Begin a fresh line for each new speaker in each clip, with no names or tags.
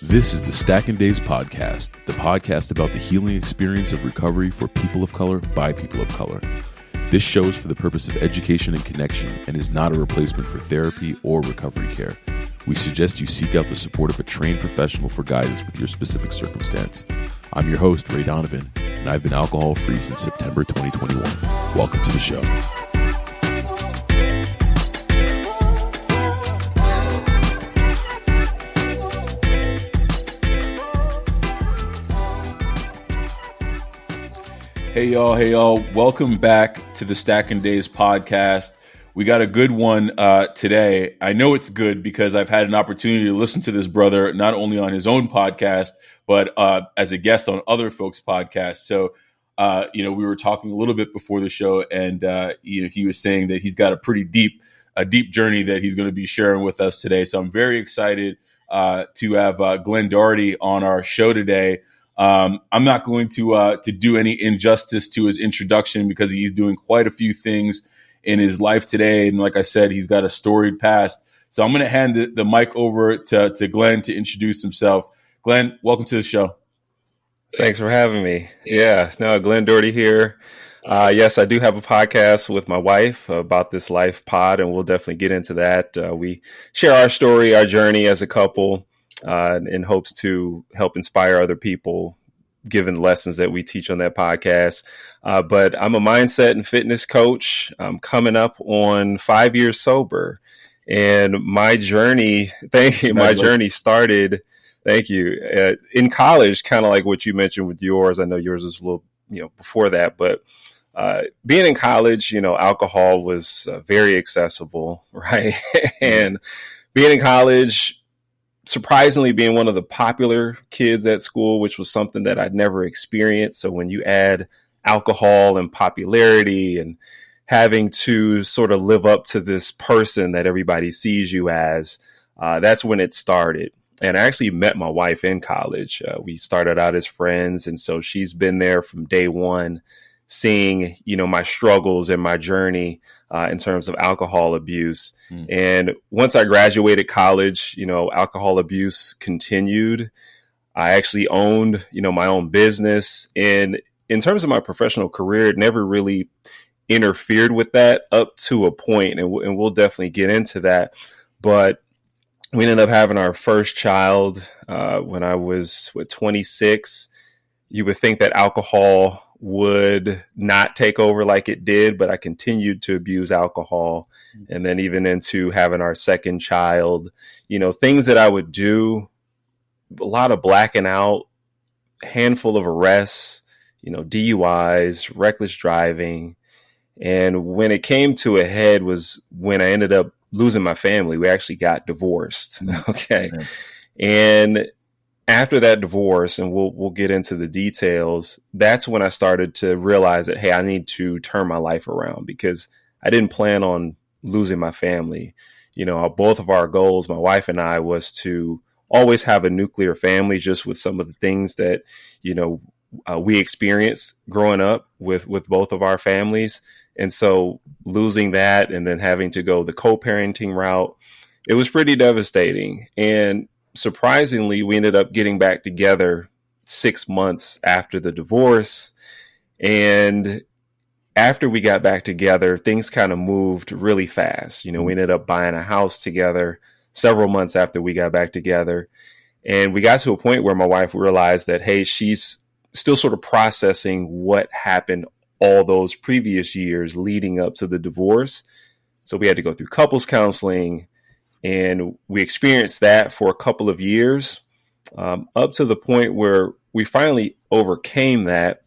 This is the Stacking Days Podcast, the podcast about the healing experience of recovery for people of color by people of color. This show is for the purpose of education and connection and is not a replacement for therapy or recovery care. We suggest you seek out the support of a trained professional for guidance with your specific circumstance. I'm your host, Ray Donovan, and I've been alcohol-free since September 2021. Welcome to the show. Hey y'all. Welcome back to the Stacking Days podcast. We got a good one today. I know it's good because I've had an opportunity to listen to this brother, not only on his own podcast, but as a guest on other folks' podcasts. So, we were talking a little bit before the show, and he was saying that he's got a pretty deep journey that he's going to be sharing with us today. So I'm very excited to have Glenn Dougherty on our show today. I'm not going to do any injustice to his introduction because he's doing quite a few things in his life today. And like I said, he's got a storied past. So I'm going to hand the mic over to Glenn to introduce himself. Glenn, welcome to the show.
Thanks for having me. Yeah, no, Glenn Dougherty here. Yes, I do have a podcast with my wife about this life pod, and we'll definitely get into that. We share our story, our journey as a couple. In hopes to help inspire other people, given the lessons that we teach on that podcast. But I'm a mindset and fitness coach. I'm coming up on 5 years sober. And my journey, my journey started, in college, kind of like what you mentioned with yours. I know yours was a little, before that, but being in college, alcohol was very accessible, right? And being in college, surprisingly being one of the popular kids at school, which was something that I'd never experienced. So when you add alcohol and popularity and having to sort of live up to this person that everybody sees you as, that's when it started. And I actually met my wife in college. We started out as friends. And so she's been there from day one, seeing, my struggles and my journey in terms of alcohol abuse. And once I graduated college, alcohol abuse continued. I actually owned, my own business. And in terms of my professional career, it never really interfered with that up to a point. And we'll definitely get into that. But we ended up having our first child when I was 26. You would think that alcohol would not take over like it did, but I continued to abuse alcohol. And then even into having our second child, things that I would do, a lot of blacking out, handful of arrests, DUIs, reckless driving. And when it came to a head was when I ended up losing my family. We actually got divorced. Okay. Yeah. And after that divorce, and we'll get into the details, that's when I started to realize that, hey, I need to turn my life around because I didn't plan on losing my family. Both of our goals, my wife and I, was to always have a nuclear family, just with some of the things that, we experienced growing up with both of our families. And so losing that and then having to go the co-parenting route, it was pretty devastating. And surprisingly, we ended up getting back together 6 months after the divorce. And after we got back together, things kind of moved really fast. We ended up buying a house together several months after we got back together. And we got to a point where my wife realized that, hey, she's still sort of processing what happened all those previous years leading up to the divorce. So we had to go through couples counseling. And we experienced that for a couple of years, up to the point where we finally overcame that.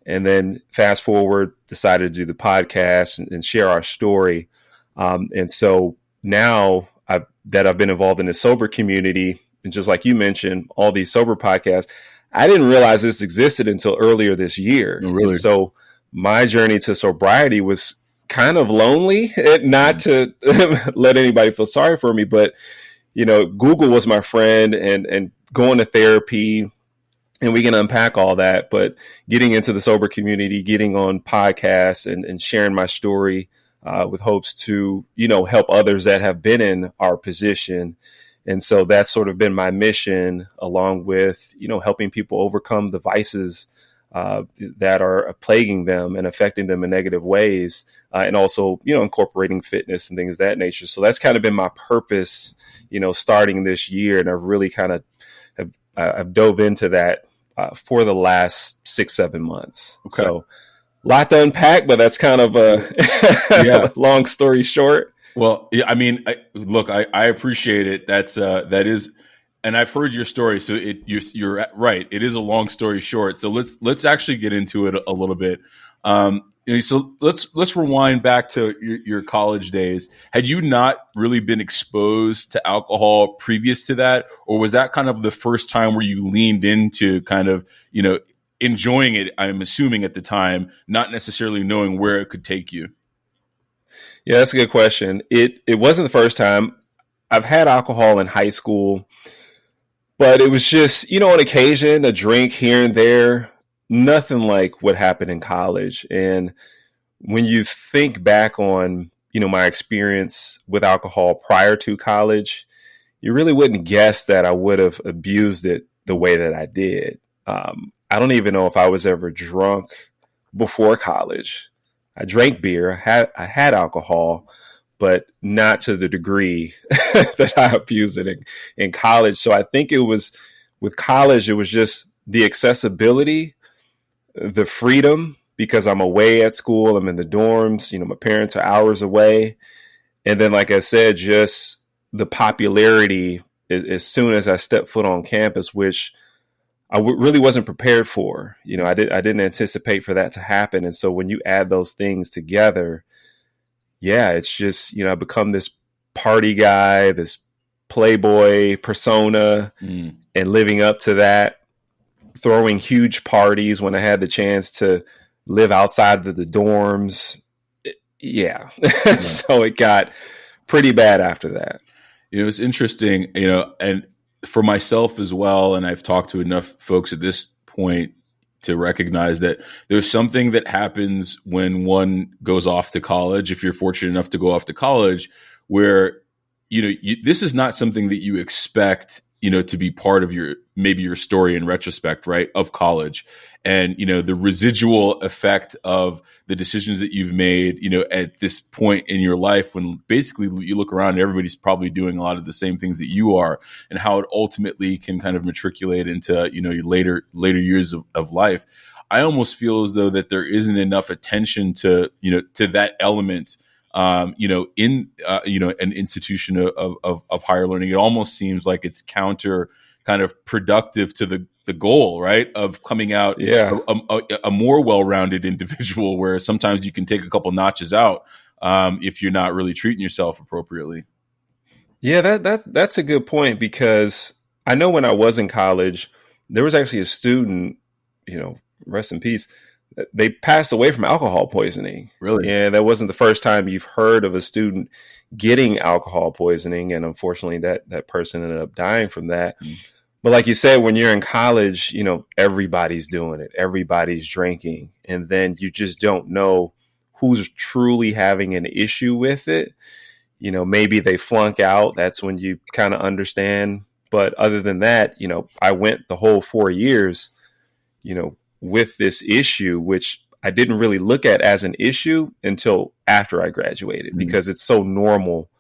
And then fast forward, decided to do the podcast and share our story. And so now that I've been involved in the sober community, and just like you mentioned, all these sober podcasts, I didn't realize this existed until earlier this year. Oh, really? And so my journey to sobriety was kind of lonely, not to let anybody feel sorry for me, but, Google was my friend and going to therapy, and we can unpack all that, but getting into the sober community, getting on podcasts and sharing my story with hopes to, help others that have been in our position. And so that's sort of been my mission, along with, helping people overcome the vices that are plaguing them and affecting them in negative ways. And also, incorporating fitness and things of that nature. So that's kind of been my purpose, starting this year. And I've really kind of I've dove into that for the last 6-7 months. Okay. So a lot to unpack, but that's kind of a long story short.
Well, I mean, I appreciate it. That is, and I've heard your story. So you're right. It is a long story short. So let's actually get into it a little bit. So let's rewind back to your college days. Had you not really been exposed to alcohol previous to that, or was that kind of the first time where you leaned into kind of, enjoying it? I'm assuming at the time, not necessarily knowing where it could take you.
Yeah, that's a good question. It wasn't the first time. I've had alcohol in high school, but it was just, on occasion, a drink here and there. Nothing like what happened in college. And when you think back on, my experience with alcohol prior to college, you really wouldn't guess that I would have abused it the way that I did. I don't even know if I was ever drunk before college. I drank beer, I had alcohol, but not to the degree that I abused it in college. So I think it was with college, it was just the accessibility, the freedom, because I'm away at school, I'm in the dorms, my parents are hours away. And then, like I said, just the popularity as soon as I stepped foot on campus, which I really wasn't prepared for. I didn't anticipate for that to happen. And so when you add those things together, it's just, I become this party guy, this playboy persona, and living up to that, throwing huge parties when I had the chance to live outside of the dorms. So it got pretty bad after that.
It was interesting, and for myself as well, and I've talked to enough folks at this point to recognize that there's something that happens when one goes off to college, if you're fortunate enough to go off to college, where, this is not something that you expect, to be part of maybe your story in retrospect, right, of college. And, the residual effect of the decisions that you've made, at this point in your life, when basically you look around and everybody's probably doing a lot of the same things that you are, and how it ultimately can kind of matriculate into, your later years of life. I almost feel as though that there isn't enough attention to, to that element, in an institution of higher learning. It almost seems like it's counter kind of productive to the goal, right, of coming out a more well-rounded individual, where sometimes you can take a couple notches out if you're not really treating yourself appropriately.
Yeah, that's a good point, because I know when I was in college, there was actually a student, rest in peace, they passed away from alcohol poisoning.
Really?
And that wasn't the first time you've heard of a student getting alcohol poisoning. And unfortunately, that person ended up dying from that. Mm. But like you said, when you're in college, everybody's doing it. Everybody's drinking. And then you just don't know who's truly having an issue with it. Maybe they flunk out. That's when you kind of understand. But other than that, I went the whole 4 years, with this issue, which I didn't really look at as an issue until after I graduated, because it's so normal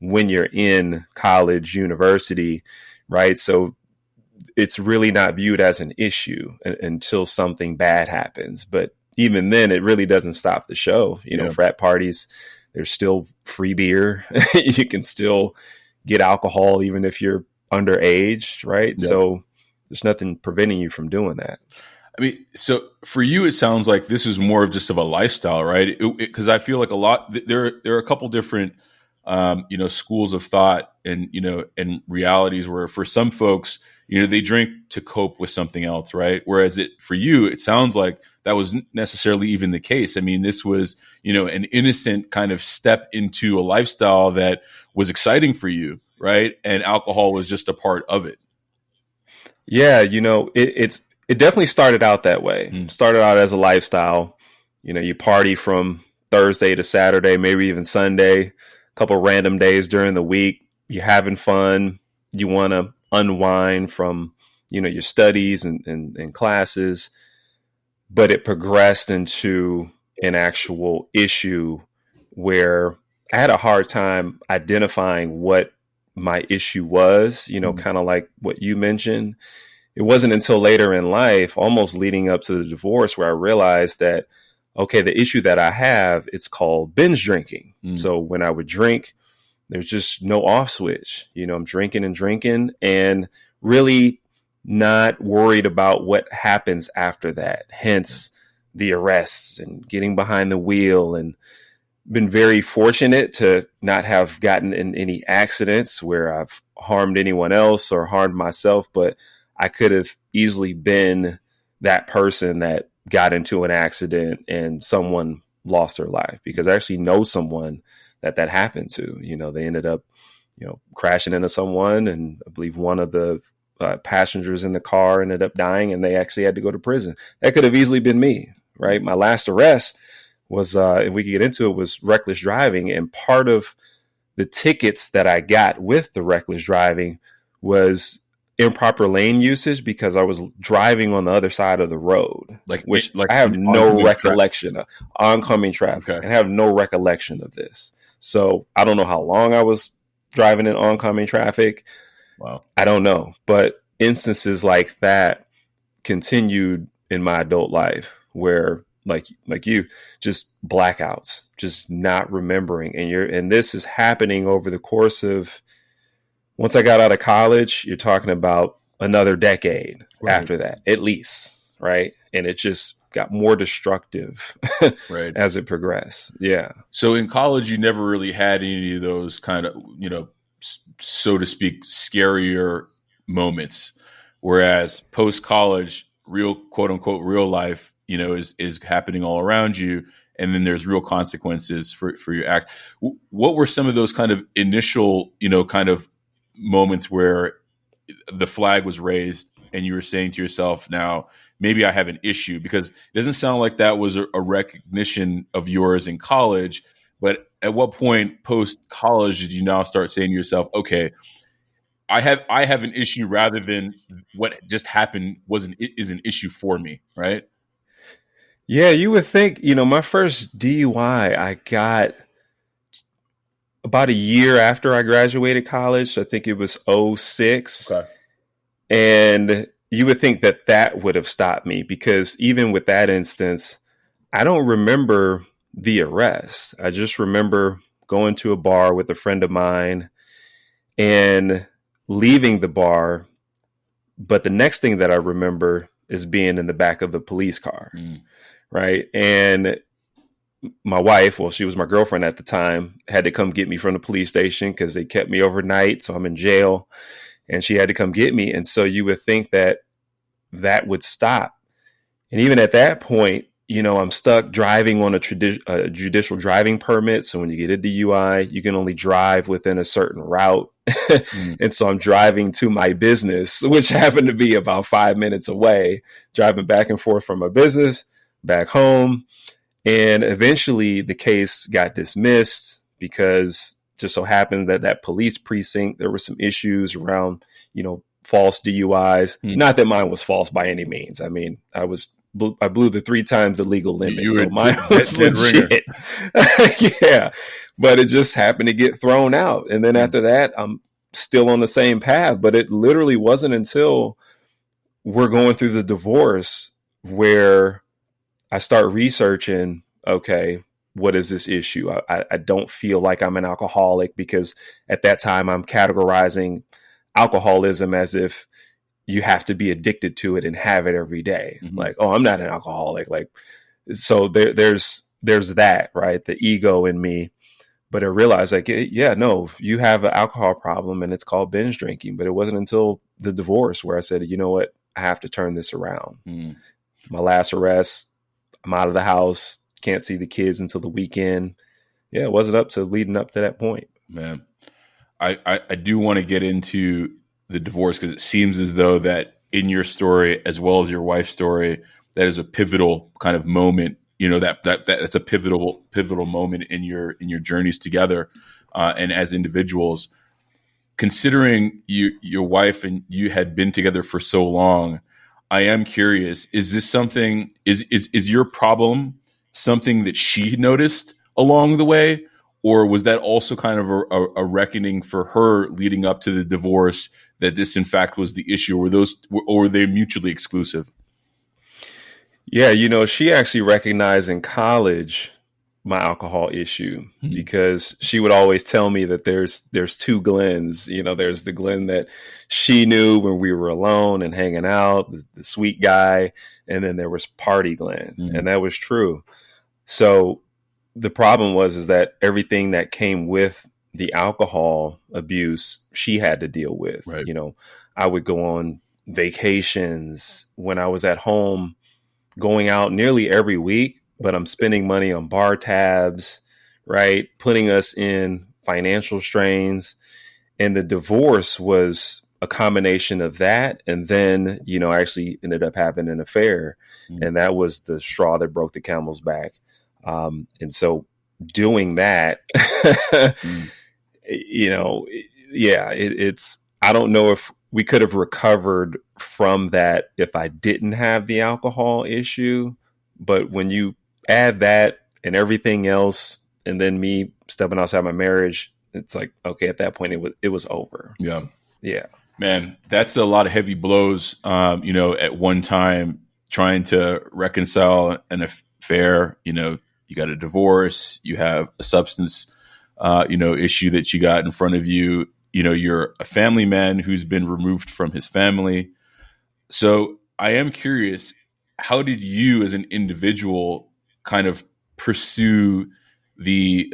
when you're in college, university, right? So it's really not viewed as an issue until something bad happens. But even then, it really doesn't stop the show. Frat parties, there's still free beer. You can still get alcohol even if you're underage, right? Yep. So there's nothing preventing you from doing that.
I mean, so for you, it sounds like this is more of just of a lifestyle, right? Because I feel like there are a couple different, schools of thought and realities where for some folks, they drink to cope with something else, right? Whereas for you, it sounds like that wasn't necessarily even the case. I mean, this was, an innocent kind of step into a lifestyle that was exciting for you, right? And alcohol was just a part of it.
Yeah, it definitely started out that way. Started out as a lifestyle. You party from Thursday to Saturday, maybe even Sunday, a couple random days during the week. You're having fun. you want to unwind from, your studies and classes, but it progressed into an actual issue where I had a hard time identifying what my issue was, kind of like what you mentioned. It wasn't until later in life, almost leading up to the divorce, where I realized that, okay, the issue that I have, it's called binge drinking. So when I would drink, there's just no off switch. I'm drinking and really not worried about what happens after that. Hence the arrests and getting behind the wheel, and been very fortunate to not have gotten in any accidents where I've harmed anyone else or harmed myself, but I could have easily been that person that got into an accident and someone lost their life, because I actually know someone that happened to. They ended up, crashing into someone, and I believe one of the passengers in the car ended up dying, and they actually had to go to prison. That could have easily been me, right? My last arrest was, if we could get into it, was reckless driving. And part of the tickets that I got with the reckless driving was improper lane usage, because I was driving on the other side of the road, which I have no recollection of oncoming traffic. Okay. And I have no recollection of this. So I don't know how long I was driving in oncoming traffic.
Wow.
I don't know. But instances like that continued in my adult life, where like you, just blackouts, just not remembering. And this is happening over the course of, once I got out of college, you're talking about another decade after that, at least. Right. And it just got more destructive
right,
as it progressed. Yeah.
So in college, you never really had any of those kind of, so to speak, scarier moments. Whereas post-college, real, quote unquote, real life, is happening all around you. And then there's real consequences for your act. What were some of those kind of initial, kind of moments where the flag was raised and you were saying to yourself, now maybe I have an issue? Because it doesn't sound like that was a recognition of yours in college, but at what point post college did you now start saying to yourself, okay, I have an issue, rather than what just happened is an issue for me, right?
Yeah, you would think, my first DUI I got about a year after I graduated college. I think it was 2006.
Okay.
And you would think that would have stopped me, because even with that instance, I don't remember the arrest. I just remember going to a bar with a friend of mine and leaving the bar. But the next thing that I remember is being in the back of the police car. Right. And my wife, well, she was my girlfriend at the time, had to come get me from the police station because they kept me overnight. So I'm in jail, and she had to come get me. And so you would think that would stop. And even at that point, I'm stuck driving on a judicial driving permit. So when you get a DUI, you can only drive within a certain route. And so I'm driving to my business, which happened to be about 5 minutes away, driving back and forth from my business back home. And eventually the case got dismissed, because just so happened that police precinct, there were some issues around, false DUIs. Not that mine was false by any means. I mean, I blew the 3 times the legal limit. So mine was legit. Yeah. But it just happened to get thrown out. And then after that, I'm still on the same path. But it literally wasn't until we're going through the divorce where I start researching, okay, what is this issue? I don't feel like I'm an alcoholic, because at that time I'm categorizing alcoholism as if you have to be addicted to it and have it every day. Like, oh, I'm not an alcoholic. Like, so there's that, right? The ego in me. But I realized, like, yeah, no, you have an alcohol problem, and it's called binge drinking. But it wasn't until the divorce where I said, you know what, I have to turn this around. My last arrest, I'm out of the house, can't see the kids until the weekend. Yeah, it wasn't up to leading up to that point.
Man, I do want to get into the divorce, because it seems as though that in your story, as well as your wife's story, that is a pivotal kind of moment. That's a pivotal moment in your journeys together, and as individuals. considering your wife and you had been together for so long, I am curious, is this something, is your problem something that she noticed along the way? Or was that also kind of a reckoning for her leading up to the divorce, that this in fact was the issue? Or were they mutually exclusive?
Yeah, she actually recognized in college my alcohol issue, because she would always tell me that there's two Glens. There's the Glenn that she knew when we were alone and hanging out, the sweet guy, and then there was party Glenn, and that was true. So the problem is that everything that came with the alcohol abuse, she had to deal with.
Right.
I would go on vacations when I was at home, going out nearly every week, but I'm spending money on bar tabs, right? Putting us in financial strains. And the divorce was a combination of that. And then, I actually ended up having an affair. And that was the straw that broke the camel's back. And so doing that, it's, I don't know if we could have recovered from that if I didn't have the alcohol issue. But when you add that and everything else, and then me stepping outside my marriage, it's like, okay, at that point it was over.
Yeah.
Yeah.
Man, that's a lot of heavy blows, at one time, trying to reconcile an affair. You got a divorce, you have a substance, issue that you got in front of you. You're a family man who's been removed from his family. So I am curious, how did you as an individual kind of pursue the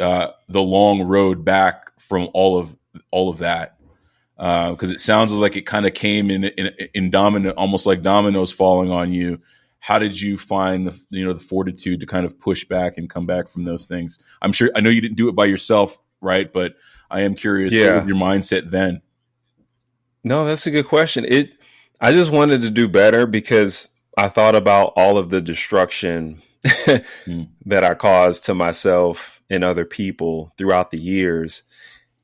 long road back from all of that? Because it sounds like it kind of came in domino, almost like dominoes falling on you. How did you find the fortitude to kind of push back and come back from those things? I know you didn't do it by yourself, right? But I am curious, what was your mindset then?
No, that's a good question. I just wanted to do better, because I thought about all of the destruction that I caused to myself and other people throughout the years.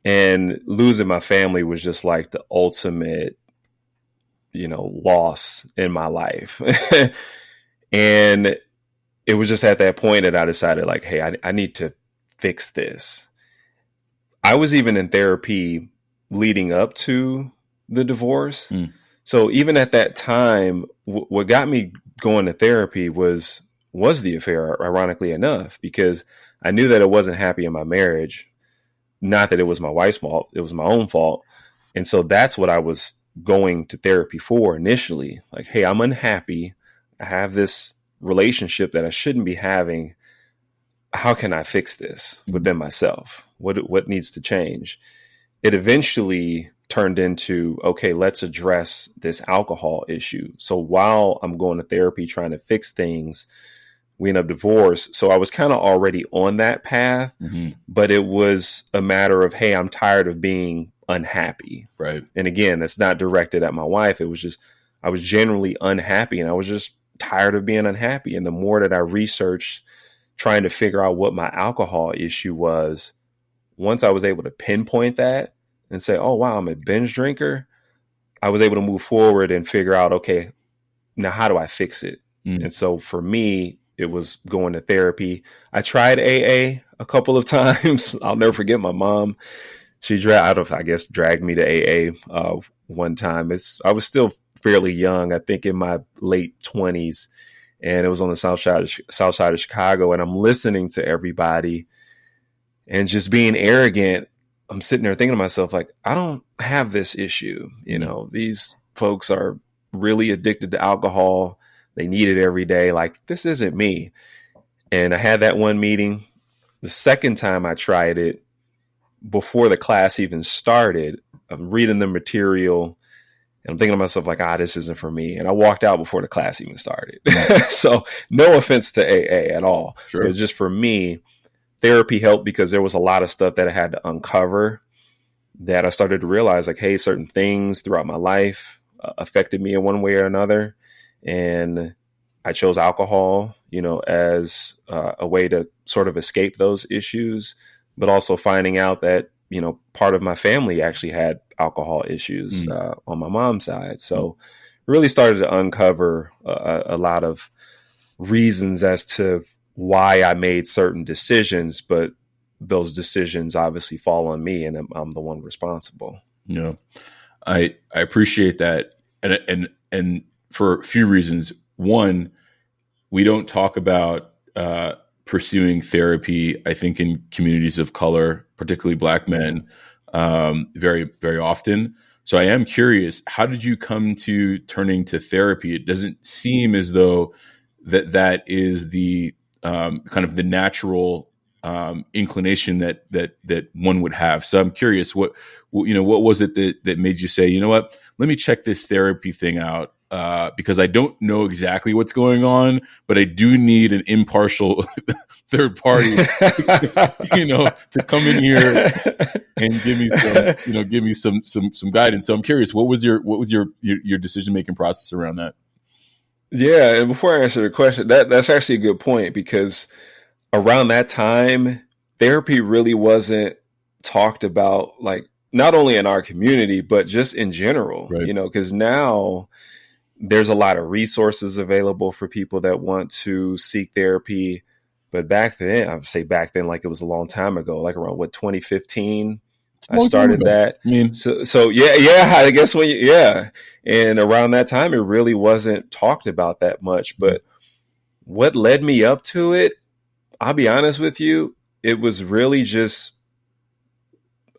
And losing my family was just like the ultimate, loss in my life. And it was just at that point that I decided, like, hey, I need to fix this. I was even in therapy leading up to the divorce. So even at that time, what got me going to therapy was the affair, ironically enough, because I knew that I wasn't happy in my marriage. Not that it was my wife's fault, it was my own fault. And so that's what I was going to therapy for initially. Like, hey, I'm unhappy. I have this relationship that I shouldn't be having. How can I fix this within myself? What needs to change? It eventually turned into, okay, let's address this alcohol issue. So while I'm going to therapy trying to fix things, we end up divorced. So I was kind of already on that path, but it was a matter of, hey, I'm tired of being unhappy.
Right.
And again, that's not directed at my wife. It was just, I was generally unhappy, and I was just tired of being unhappy. And the more that I researched trying to figure out what my alcohol issue was, once I was able to pinpoint that and say, oh, wow, I'm a binge drinker, I was able to move forward and figure out, okay, now how do I fix it? And so for me, it was going to therapy. I tried AA a couple of times. I'll never forget my mom. She dragged me to AA one time. I was still fairly young, I think in my late 20s, and it was on the south side of Chicago. And I'm listening to everybody and just being arrogant. I'm sitting there thinking to myself, like, I don't have this issue. These folks are really addicted to alcohol. They need it every day. Like, this isn't me. And I had that one meeting. The second time I tried it, before the class even started, I'm reading the material and I'm thinking to myself, like, this isn't for me. And I walked out before the class even started. So no offense to AA at all.
Sure.
But just for me, therapy helped because there was a lot of stuff that I had to uncover, that I started to realize, like, hey, certain things throughout my life affected me in one way or another. And I chose alcohol, as a way to sort of escape those issues, but also finding out that, part of my family actually had alcohol issues on my mom's side. So really started to uncover a lot of reasons as to why I made certain decisions, but those decisions obviously fall on me, and I'm the one responsible.
Yeah, I appreciate that, and for a few reasons. One, we don't talk about pursuing therapy, I think, in communities of color, particularly Black men, very, very often. So I am curious, how did you come to turning to therapy? It doesn't seem as though that is the kind of the natural inclination that one would have. So I'm curious, what was it that made you say, you know what, let me check this therapy thing out? Because I don't know exactly what's going on, but I do need an impartial third party, to come in here and give me some guidance. So I'm curious, what was your decision making process around that?
Yeah, and before I answer the question, that's actually a good point, because around that time, therapy really wasn't talked about, like, not only in our community, but just in general,
right.
Because now there's a lot of resources available for people that want to seek therapy. But back then, I would say back then, like it was a long time ago, like around 2015, I started that. So yeah, I guess and around that time, it really wasn't talked about that much. But what led me up to it, I'll be honest with you, it was really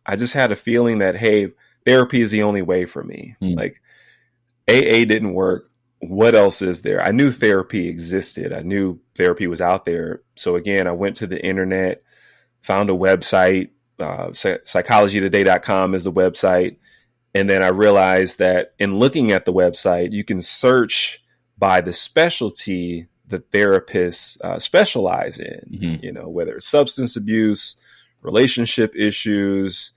I just had a feeling that, hey, therapy is the only way for me. Like, AA didn't work. What else is there? I knew therapy existed. I knew therapy was out there. So again, I went to the internet, found a website, psychologytoday.com is the website. And then I realized that in looking at the website, you can search by the specialty the therapists specialize in, whether it's substance abuse, relationship issues,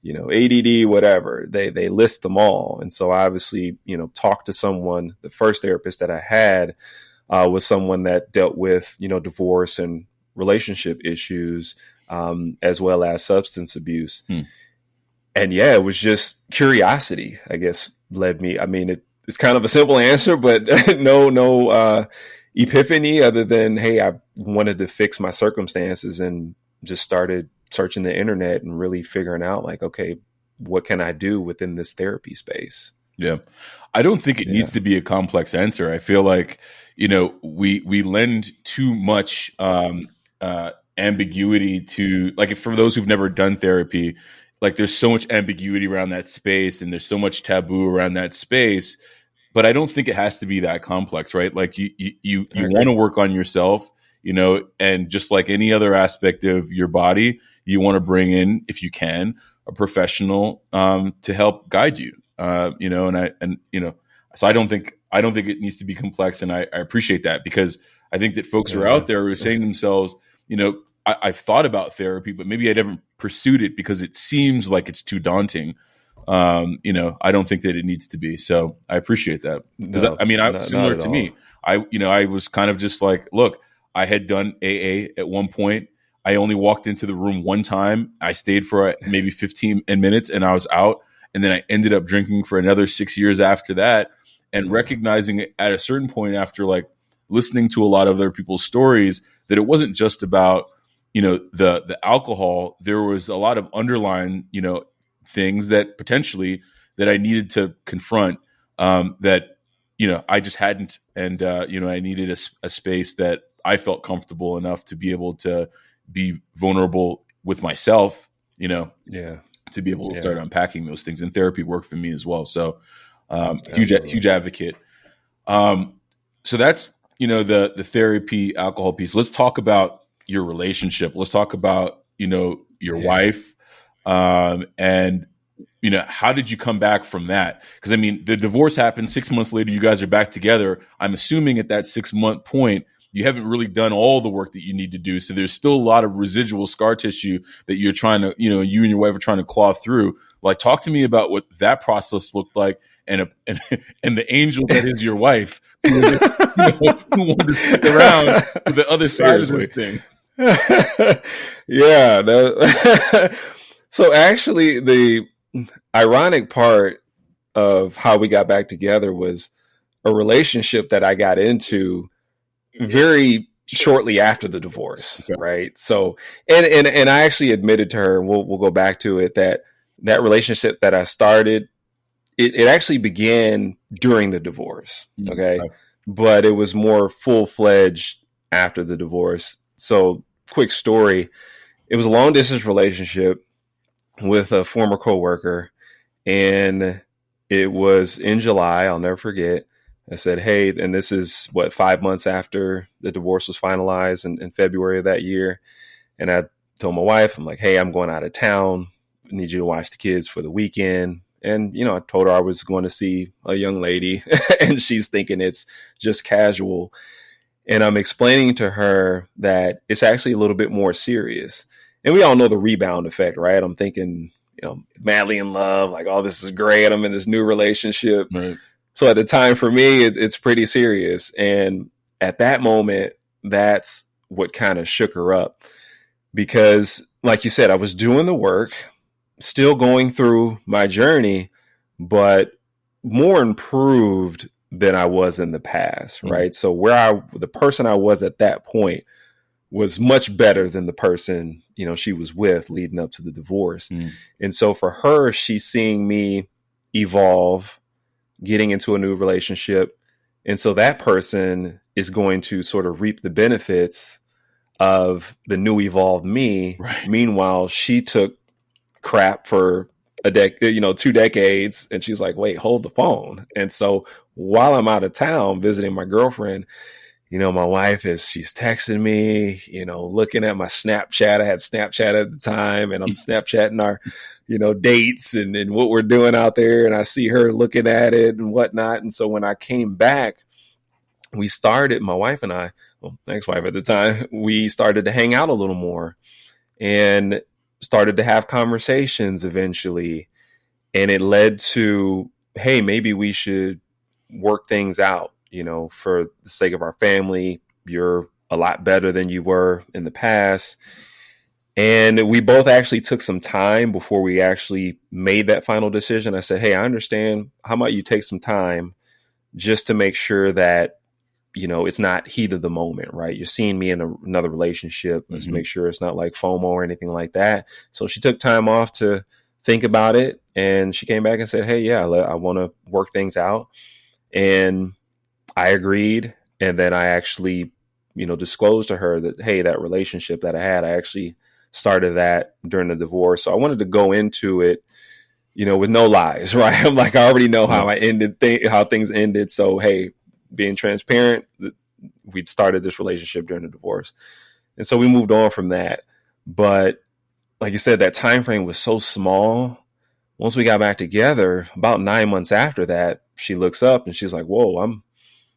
ADD, whatever, they list them all. And so I obviously, talked to someone. The first therapist that I had was someone that dealt with, divorce and relationship issues, as well as substance abuse. And yeah, it was just curiosity, I guess, led me. I mean, it's kind of a simple answer, but no epiphany other than, hey, I wanted to fix my circumstances, and just started searching the internet and really figuring out, like, okay, what can I do within this therapy space? Yeah.
I don't think it needs to be a complex answer. I feel like, we lend too much ambiguity to, like, for those who've never done therapy, like, there's so much ambiguity around that space, and there's so much taboo around that space. But I don't think it has to be that complex, right? Like, you want to work on yourself, and just like any other aspect of your body, you want to bring in, if you can, a professional to help guide you. So I don't think it needs to be complex, and I appreciate that, because I think that folks are out there who are saying to themselves, I've thought about therapy, but maybe I haven't pursued it because it seems like it's too daunting. I don't think that it needs to be. So I appreciate that. Similar to me, I was kind of just like, look, I had done AA at one point. I only walked into the room one time. I stayed for maybe 15 minutes and I was out. And then I ended up drinking for another 6 years after that, and recognizing at a certain point, after like listening to a lot of other people's stories, that it wasn't just about, the alcohol. There was a lot of underlying, things that potentially that I needed to confront, that, I just hadn't. And, I needed a space that I felt comfortable enough to be able to be vulnerable with myself, to be able to start unpacking those things. And therapy worked for me as well. So, huge advocate. So that's, the therapy alcohol piece. Let's talk about your relationship. Let's talk about, your wife. And, how did you come back from that? Because the divorce happened 6 months later. You guys are back together. I'm assuming at that 6 month point, you haven't really done all the work that you need to do. So there's still a lot of residual scar tissue that you're trying to, you and your wife are trying to claw through. Like, talk to me about what that process looked like, and the angel that is your wife, who wanted to stick around for the other side of the thing.
Yeah. So actually, ironic part of how we got back together was a relationship that I got into very shortly after the divorce,
Okay.
right? So, and I actually admitted to her, and we'll go back to it, that relationship that I started, it actually began during the divorce, okay?
Okay.
But it was more full-fledged after the divorce. So, quick story, it was a long-distance relationship with a former coworker, and it was in July. I'll never forget. I said, hey, and this is what, 5 months after the divorce was finalized in February of that year. And I told my wife, I'm like, hey, I'm going out of town. I need you to watch the kids for the weekend. And, I told her I was going to see a young lady and she's thinking it's just casual. And I'm explaining to her that it's actually a little bit more serious. And we all know the rebound effect, right? I'm thinking, madly in love, like, oh, this is great. I'm in this new relationship.
Right.
So at the time for me, it's pretty serious. And at that moment, that's what kind of shook her up because, like you said, I was doing the work, still going through my journey, but more improved than I was in the past, right? So the person I was at that point was much better than the person, she was with leading up to the divorce. And so for her, she's seeing me evolve, getting into a new relationship. And so that person is going to sort of reap the benefits of the new evolved me.
Right.
Meanwhile, she took crap for 2 decades. And she's like, wait, hold the phone. And so while I'm out of town visiting my girlfriend, my wife she's texting me, looking at my Snapchat. I had Snapchat at the time, and I'm Snapchatting our, dates and what we're doing out there. And I see her looking at it and whatnot. And so when I came back, my wife and I, ex-wife at the time, we started to hang out a little more and started to have conversations eventually. And it led to, hey, maybe we should work things out. For the sake of our family, you're a lot better than you were in the past. And we both actually took some time before we actually made that final decision. I said, hey, I understand. How about you take some time just to make sure that, it's not heat of the moment, right? You're seeing me in another relationship. Let's make sure it's not like FOMO or anything like that. So she took time off to think about it. And she came back and said, hey, yeah, I want to work things out. And I agreed. And then I actually, disclosed to her that, hey, that relationship that I had, I actually started that during the divorce. So I wanted to go into it, with no lies, right? I'm like, I already know how how things ended. So, hey, being transparent, we'd started this relationship during the divorce. And so we moved on from that. But like you said, that time frame was so small. Once we got back together, about 9 months after that, she looks up and she's like, whoa,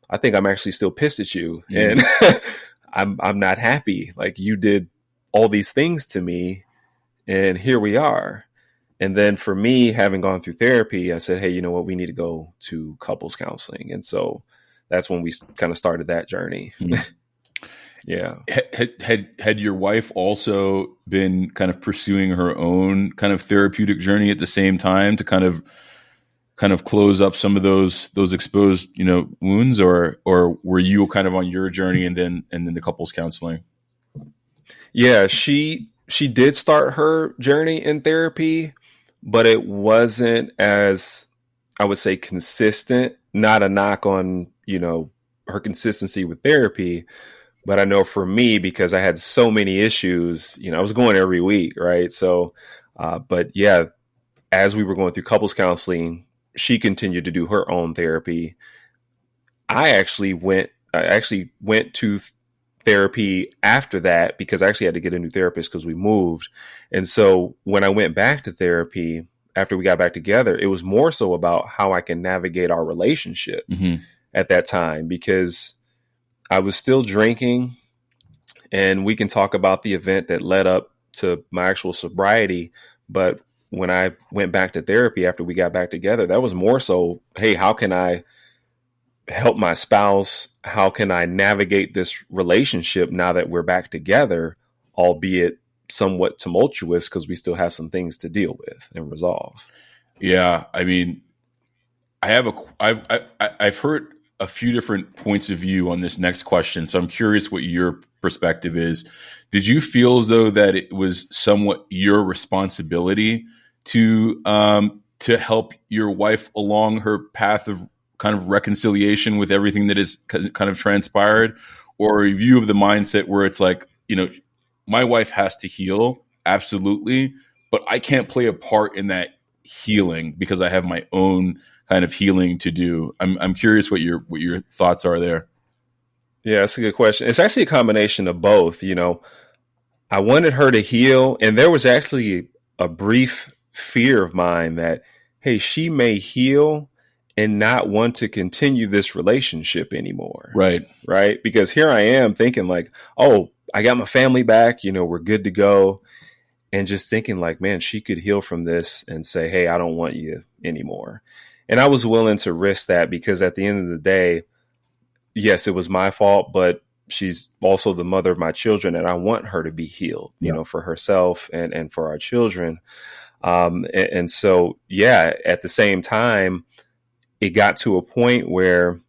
I think I'm actually still pissed at you. And I'm not happy. Like, you did all these things to me and here we are. And then for me, having gone through therapy, I said, hey, you know what? We need to go to couples counseling. And so that's when we kind of started that journey. Yeah.
Had your wife also been kind of pursuing her own kind of therapeutic journey at the same time to kind of close up some of those exposed, wounds, or were you kind of on your journey and then the couples counseling?
Yeah, she did start her journey in therapy, but it wasn't as, I would say, consistent. Not a knock on, her consistency with therapy, but I know for me, because I had so many issues, I was going every week, right? So, but yeah, as we were going through couples counseling, she continued to do her own therapy. I actually went to therapy after that because I actually had to get a new therapist because we moved. And so when I went back to therapy after we got back together, it was more so about how I can navigate our relationship at that time, because I was still drinking, and we can talk about the event that led up to my actual sobriety. But when I went back to therapy after we got back together, that was more so, hey, how can I help my spouse? How can I navigate this relationship now that we're back together, albeit somewhat tumultuous because we still have some things to deal with and resolve?
Yeah, I mean, I've heard a few different points of view on this next question, so I'm curious what your perspective is. Did you feel as though that it was somewhat your responsibility to help your wife along her path of kind of reconciliation with everything that is kind of transpired, or a view of the mindset where it's like, my wife has to heal, absolutely, but I can't play a part in that healing because I have my own kind of healing to do. I'm curious what your thoughts are there.
Yeah, that's a good question. It's actually a combination of both. I wanted her to heal, and there was actually a brief fear of mine that, hey, she may heal and not want to continue this relationship anymore.
Right.
Right. Because here I am thinking like, oh, I got my family back, we're good to go. And just thinking like, man, she could heal from this and say, hey, I don't want you anymore. And I was willing to risk that because at the end of the day, yes, it was my fault, but she's also the mother of my children, and I want her to be healed, for herself and for our children. And so, yeah, at the same time, it got to a point where,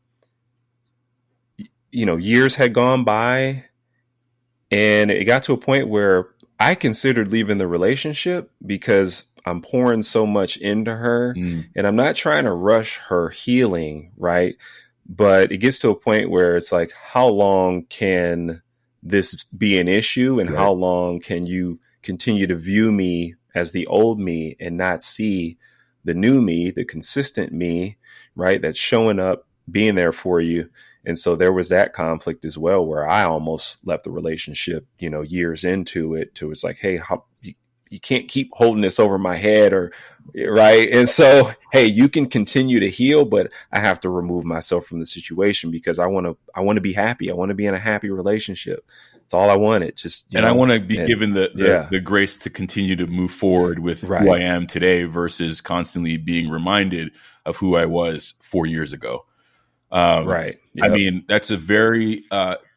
years had gone by, and it got to a point where I considered leaving the relationship because I'm pouring so much into her, and I'm not trying to rush her healing, right? But it gets to a point where it's like, how long can this be an issue? And how long can you continue to view me as the old me and not see the new me, the consistent me, right? That's showing up, being there for you. And so there was that conflict as well, where I almost left the relationship, years into it, to it's like, hey, you can't keep holding this over my head, or right. And so, hey, you can continue to heal, but I have to remove myself from the situation because I want to be happy. I want to be in a happy relationship. That's all I wanted.
And I want to be given the grace to continue to move forward with who I am today versus constantly being reminded of who I was 4 years ago.
Right. Yep.
I mean, that's a very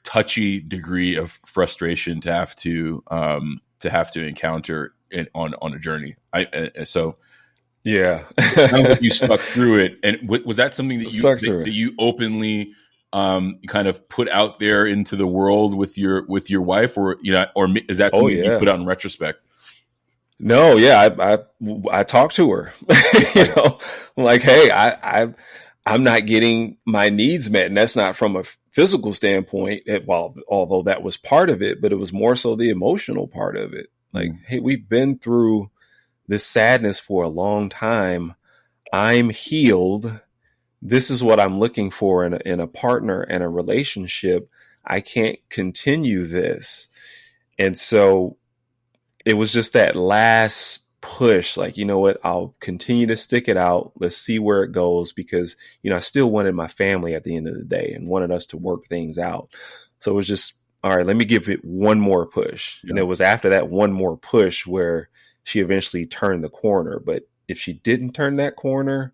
touchy degree of frustration to have to encounter on a journey. So
yeah,
sounds like you stuck through it. And was that something that you openly kind of put out there into the world with your wife, or or is that something you put out in retrospect?
No, yeah, I talked to her, like, hey, I'm not getting my needs met, and that's not from a physical standpoint. Although that was part of it, but it was more so the emotional part of it. Like, hey, we've been through this sadness for a long time. I'm healed. This is what I'm looking for in a partner and a relationship. I can't continue this. And so it was just that last push, like, you know what, I'll continue to stick it out. Let's see where it goes, because, I still wanted my family at the end of the day and wanted us to work things out. So it was just, all right, let me give it one more push. Yeah. And it was after that one more push where she eventually turned the corner. But if she didn't turn that corner,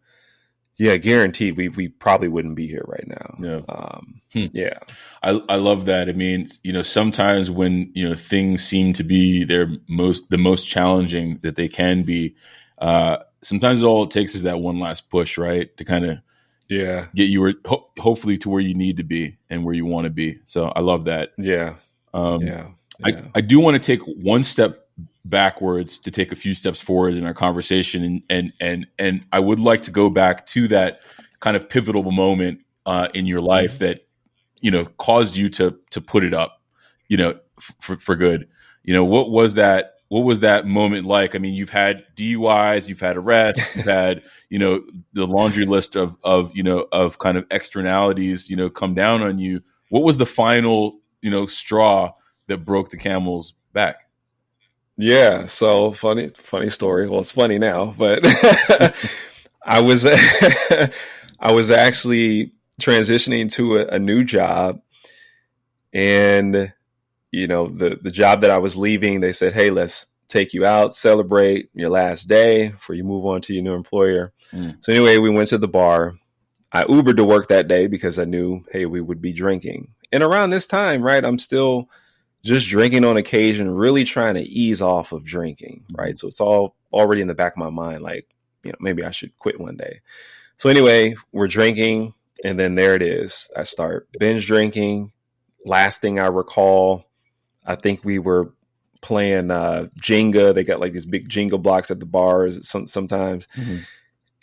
yeah, guaranteed we probably wouldn't be here right now. Yeah.
I love that. I mean, sometimes when, things seem to be the most challenging that they can be, sometimes all it takes is that one last push, right? To kind of get you hopefully to where you need to be and where you want to be. So I love that.
Yeah.
I do want to take one step backwards to take a few steps forward in our conversation, and I would like to go back to that kind of pivotal moment in your life that caused you to put it up, for good. What was that moment like? I mean, you've had DUIs, you've had arrests, you've had the laundry list of kind of externalities come down on you. What was the final straw that broke the camel's back?
Yeah. So funny story. Well, it's funny now, but I was actually transitioning to a new job, and the job that I was leaving, they said, hey, let's take you out, celebrate your last day before you move on to your new employer. So anyway, we went to the bar. I Ubered to work that day because I knew, hey, we would be drinking. And around this time, right, I'm still just drinking on occasion, really trying to ease off of drinking, right? So it's all already in the back of my mind, like, maybe I should quit one day. So anyway, we're drinking, and then there it is. I start binge drinking. Last thing I recall, I think we were playing Jenga. They got like these big Jenga blocks at the bars sometimes. Mm-hmm.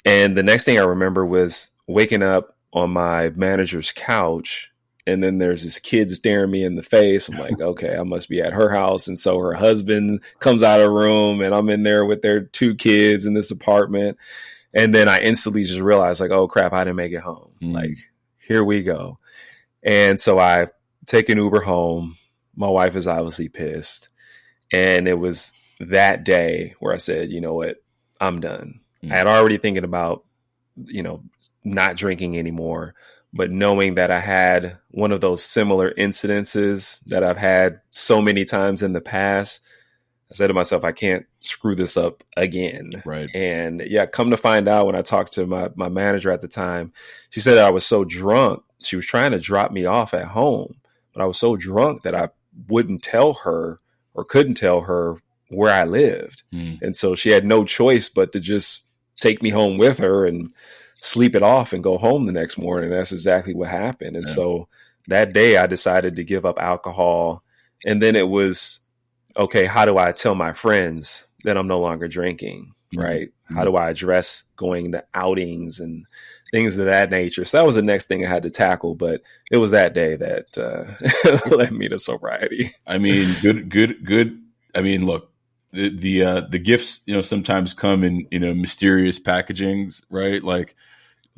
And the next thing I remember was waking up on my manager's couch, and then there's this kid staring me in the face. I'm like, okay, I must be at her house. And so her husband comes out of the room, and I'm in there with their 2 kids in this apartment. And then I instantly just realized, like, oh crap, I didn't make it home. Like, here we go. And so I take an Uber home. My wife is obviously pissed. And it was that day where I said, you know what, I'm done. I had already thinking about, not drinking anymore, but knowing that I had one of those similar incidences that I've had so many times in the past, I said to myself, I can't screw this up again.
Right.
And yeah, come to find out, when I talked to my manager at the time, she said that I was so drunk. She was trying to drop me off at home, but I was so drunk that I wouldn't tell her or couldn't tell her where I lived. And so she had no choice but to just take me home with her and sleep it off and go home the next morning. That's exactly what happened. And so that day I decided to give up alcohol. And then it was, okay, how do I tell my friends that I'm no longer drinking, right? How do I address going to outings and things of that nature? So that was the next thing I had to tackle, but it was that day that led me to sobriety.
I mean, good. I mean, look, the gifts, sometimes come in, mysterious packagings, right? Like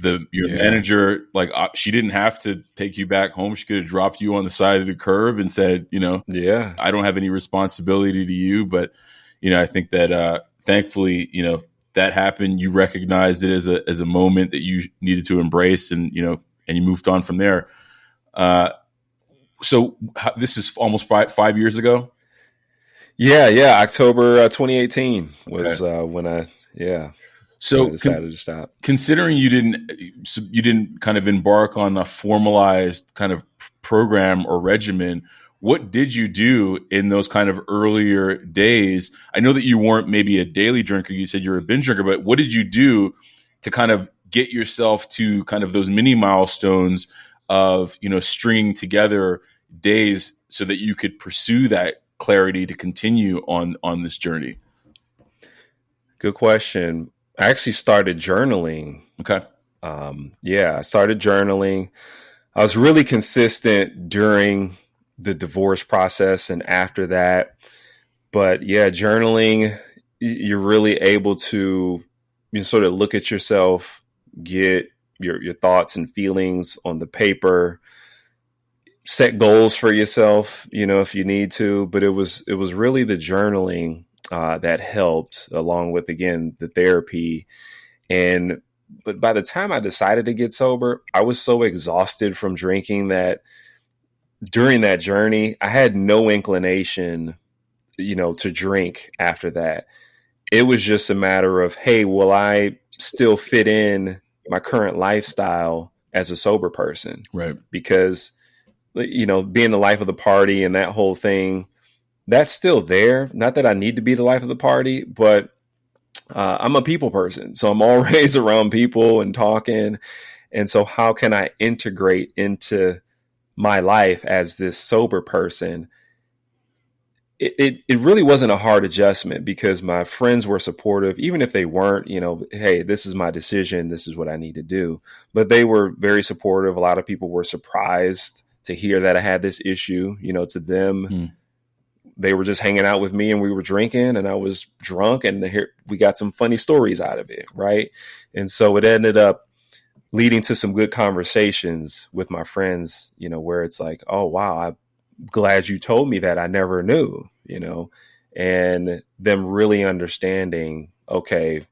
your manager, like she didn't have to take you back home. She could have dropped you on the side of the curb and said, I don't have any responsibility to you. But, I think that thankfully, that happened. You recognized it as a moment that you needed to embrace, and, and you moved on from there. So this is almost five years ago.
Yeah. October 2018 was when I decided to stop.
Considering you didn't kind of embark on a formalized kind of program or regimen, what did you do in those kind of earlier days? I know that you weren't maybe a daily drinker. You said you're a binge drinker, but what did you do to kind of get yourself to kind of those mini milestones of, stringing together days so that you could pursue that clarity to continue on this journey?
Good question. I actually started journaling.
Okay.
I started journaling. I was really consistent during the divorce process and after that. But yeah, journaling, you're really able to sort of look at yourself, get your thoughts and feelings on the paper, set goals for yourself, if you need to. But it was really the journaling that helped, along with, again, the therapy. But by the time I decided to get sober, I was so exhausted from drinking that during that journey, I had no inclination, to drink after that. It was just a matter of, hey, will I still fit in my current lifestyle as a sober person?
Right.
Because, being the life of the party and that whole thing, that's still there. Not that I need to be the life of the party, but I'm a people person. So I'm always around people and talking. And so how can I integrate into my life as this sober person? It really wasn't a hard adjustment, because my friends were supportive, even if they weren't, hey, this is my decision, this is what I need to do. But they were very supportive. A lot of people were surprised to hear that I had this issue. To them, they were just hanging out with me and we were drinking and I was drunk, and we got some funny stories out of it. Right. And so it ended up leading to some good conversations with my friends, where it's like, oh, wow, I'm glad you told me that. I never knew, and them really understanding, okay,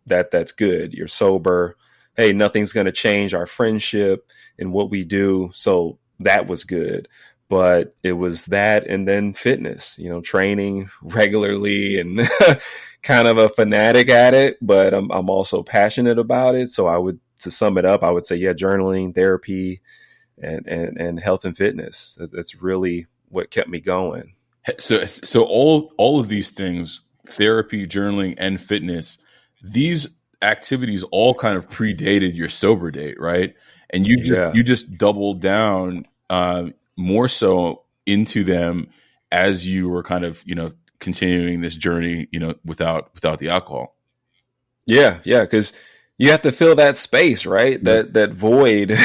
that's good. You're sober. Hey, nothing's going to change our friendship and what we do. So that was good. But it was that, and then fitness, training regularly, and kind of a fanatic at it, but I'm also passionate about it. So to sum it up, I would say, journaling, therapy, and health and fitness. That's really what kept me going. So
all of these things, therapy, journaling, and fitness, these activities all kind of predated your sober date, right? And
Yeah.
you just doubled down more so into them as you were kind of, continuing this journey, without the alcohol.
Yeah, yeah, because you have to fill that space, right?
Yep.
That void.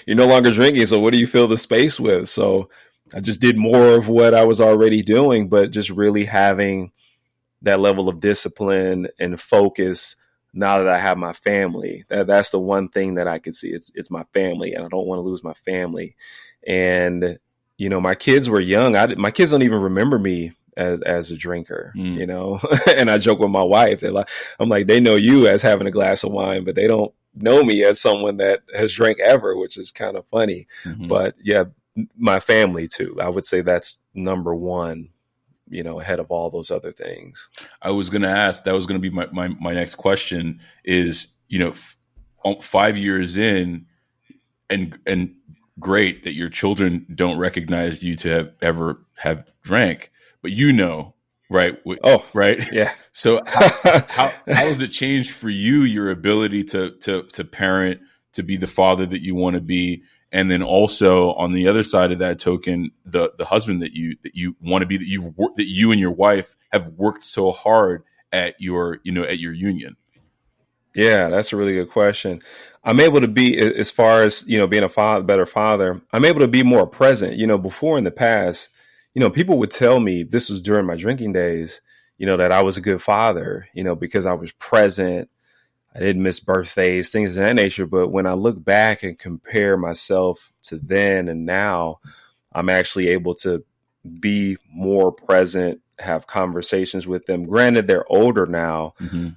You're no longer drinking, so what do you fill the space with? So I just did more of what I was already doing, but just really having that level of discipline and focus now that I have my family. That's the one thing that I could see. It's my family, and I don't want to lose my family. And my kids were young. My kids don't even remember me as a drinker, and I joke with my wife. I'm like, they know you as having a glass of wine, but they don't know me as someone that has drank ever, which is kind of funny.
Mm-hmm.
But yeah, my family too. I would say that's number one, ahead of all those other things.
I was going to ask, that was going to be my next question is, 5 years in, and great that your children don't recognize you to have drank, but right?
Oh,
right.
Yeah.
So how has it changed for you, your ability to parent, to be the father that you want to be? And then also on the other side of that token, the husband that you want to be, that you and your wife have worked so hard at your union.
Yeah, that's a really good question. I'm able to be, as far as, being a better father, I'm able to be more present. Before in the past, people would tell me, this was during my drinking days, that I was a good father, because I was present. I didn't miss birthdays, things of that nature. But when I look back and compare myself to then and now, I'm actually able to be more present, have conversations with them. Granted, they're older now,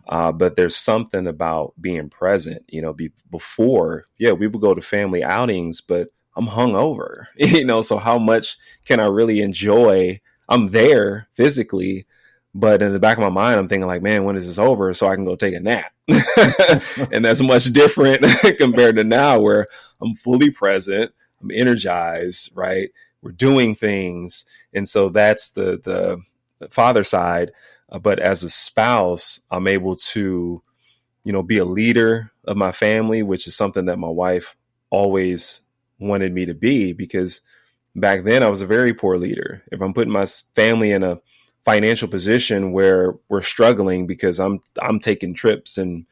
but there's something about being present. Before, we would go to family outings, but I'm hungover, so how much can I really enjoy? I'm there physically, but in the back of my mind, I'm thinking like, man, when is this over so I can go take a nap? And that's much different compared to now, where I'm fully present, I'm energized, right? We're doing things. And so that's the father side. But as a spouse, I'm able to, be a leader of my family, which is something that my wife always wanted me to be, because back then I was a very poor leader. If I'm putting my family in a financial position where we're struggling because I'm taking trips and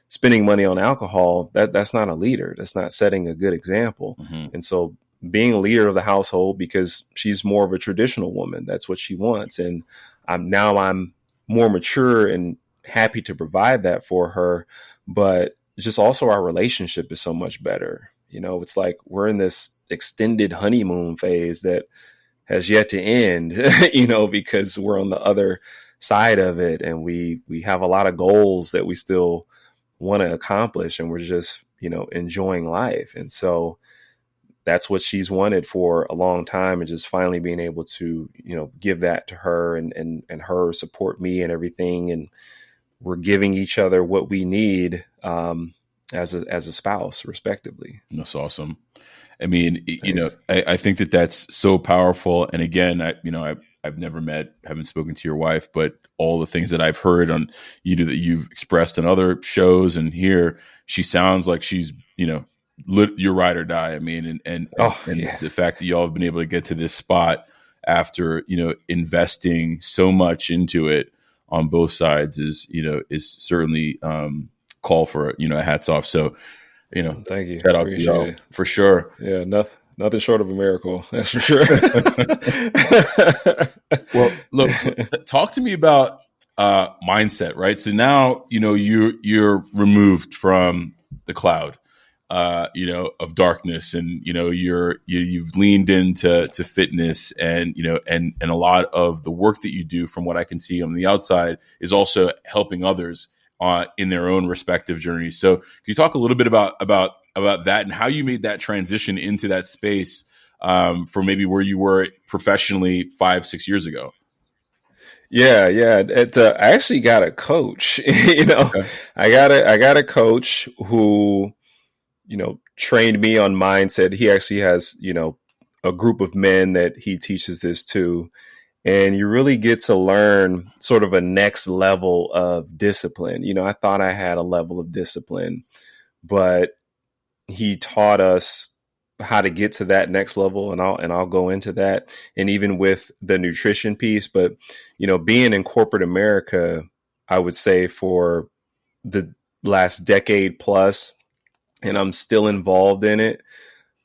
spending money on alcohol, that's not a leader. That's not setting a good example. And so being a leader of the household, because she's more of a traditional woman, that's what she wants. And I'm more mature and happy to provide that for her. But just also our relationship is so much better. It's like we're in this extended honeymoon phase that has yet to end, because we're on the other side of it. And we have a lot of goals that we still want to accomplish, and we're just, enjoying life. And so that's what she's wanted for a long time, and just finally being able to, give that to her, and her support me and everything. And we're giving each other what we need, as a spouse, respectively.
That's awesome. I mean, I think that that's so powerful. And again, I've never haven't spoken to your wife, but all the things that I've heard on that you've expressed on other shows and here, she sounds like she's, your ride or die. I mean, and the fact that y'all have been able to get to this spot after, investing so much into it on both sides is certainly call for, a hats off. So,
thank you.
Shout out to y'all for sure.
Yeah, nothing short of a miracle. That's for sure.
Well, look, talk to me about mindset, right? So now, you're removed from the cloud, of darkness, and you've leaned into fitness, and and a lot of the work that you do, from what I can see on the outside, is also helping others in their own respective journeys. So can you talk a little bit about that, and how you made that transition into that space, from maybe where you were professionally 5-6 years ago?
Yeah. I actually got a coach.
Okay.
I got a coach who, trained me on mindset. He actually has, a group of men that he teaches this to. And you really get to learn sort of a next level of discipline. I thought I had a level of discipline, but he taught us how to get to that next level, and I'll go into that, and even with the nutrition piece. But being in corporate America, I would say for the last decade plus, and I'm still involved in it,